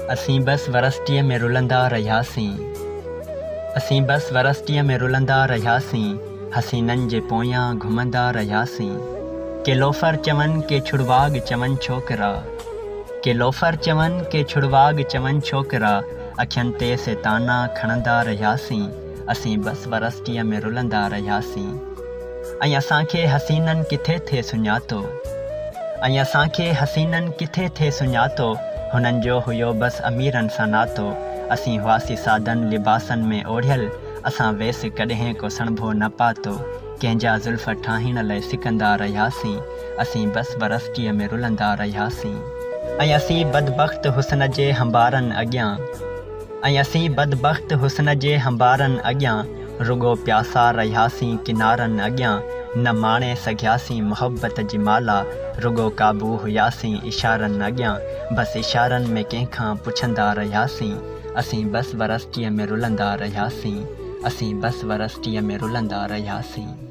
असीं बस वरस्टीअ में रुलंदा रहियासीं। असीं बस वरस्टीअ में रुलंदा रहियासीं। हसीननि जे पोयां घुमंदा रहियासीं। के लोफर चवनि के छुड़वाग चवनि छोकिरा। के लोफर चवनि के छुड़वाग चवनि छोकिरा। अखियुनि ते सेताना खणंदा रहियासीं। असीं बस वरस्टीअ में रुलंदा रहियासीं। ऐं असांखे हसीननि किथे थे सुञातो। ऐं असांखे हसीननि किथे थे सुञातो। हुननि जो हुयो बसि अमीरनि सां नातो। असीं हुआसीं सादनि लिबासनि में ओढ़ियल। असां वेस कॾहिं को सणभो न पातो। कंहिंजा ज़ुल्फ़ ठाहीण लाइ सिकंदा रहियासीं। असीं बसि वरस्टीअ में रुलंदा रहियासीं। ऐं असीं बदबख़्त हुस्न जे हंबारनि अॻियां। ऐं असीं बदबख़्त हुस्न जे हंबारनि अॻियां। रुगो प्यासा रहियासीं किनारनि अॻियां। न माणे सघियासीं मुहबत जी माला। रुगो क़ाबू हुयासीं इशारनि अॻियां। बसि इशारनि में कंहिंखां पुछंदा रहियासीं। असीं बसि वरस्टीअ में रुलंदा रहियासीं। असीं बसि वरस्टीअ में रुलंदा रहियासीं।